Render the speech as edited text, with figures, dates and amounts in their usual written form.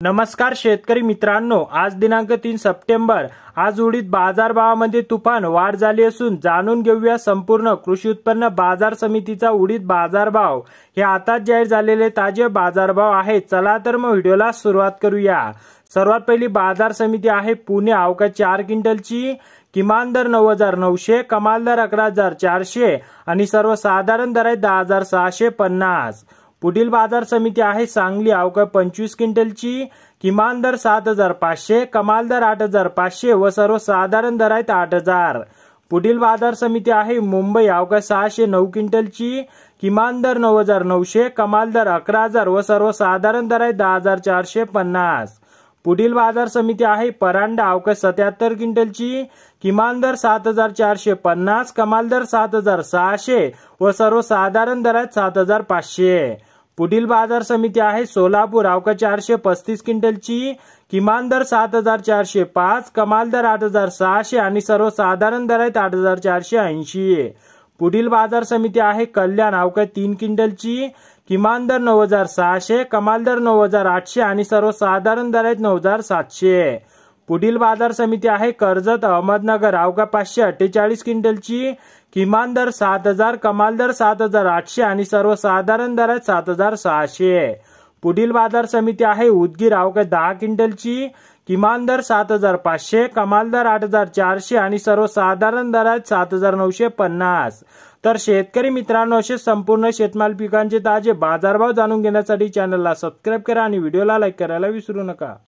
नमस्कार शेतकरी मित्रांनो, आज दिनांक 3 सप्टेंबर। आज उडीद बाजारभावामध्ये तुफान वाढ झाली असून जाणून घेऊया संपूर्ण कृषी उत्पन्न बाजार समितीचा उडीद बाजारभाव। हे आता जाहीर झालेले ताजे बाजारभाव आहेत। चला तर मग व्हिडिओला सुरुवात करूया। सर्वात पहिली बाजार समिती आहे पुणे। अवका 4 क्विंटलची किमान दर 9,900, कमाल दर 11,400 आणि सर्वसाधारण दर आहे 10,650। पुढील बाजार समिती आहे सांगली। अवका 25 क्विंटलची किमान दर 7,500, कमाल दर 8,500 व सर्वसाधारण दर आहेत 8,000। पुढील बाजार समिती आहे मुंबई। अवका 609 क्विंटलची किमान दर 9,900, कमाल दर 11,000 व सर्वसाधारण दर आहे 10,450। पुढील बाजार समिती आहे परांडा। अवका 77 क्विंटलची किमान दर 7,450, कमाल दर 7,600 व सर्वसाधारण दर आहेत 7,500। पुढील बाजार समिती आहे सोलापूर। अवका 435 क्विंटलची किमान दर 7,405, कमाल दर 8,600 आणि सर्वसाधारण दर आहेत 8,480। पुढील बाजार समिती आहे कल्याण। अवका 3 क्विंटलची किमान दर 9,600, कमाल दर 9,800 आणि सर्वसाधारण दर आहेत 9,700। पुढील बाजार समिती आहे कर्जत अहमदनगर। अवका 548 क्विंटलची किमान दर 7,000, कमाल दर 7,800 आणि सर्वसाधारण दर आहेत 7,600। पुढील बाजार समिती आहे उदगीर। अवका 10 क्विंटलची किमान दर 7,500, कमाल दर 8,400 आणि सर्वसाधारण दर आहेत 7,950। तर शेतकरी मित्रांनो, असे संपूर्ण शेतमाल पिकांचे ताजे बाजारभाव जाणून घेण्यासाठी चॅनलला सबस्क्राइब करा आणि व्हिडिओला लाईक करायला विसरू नका।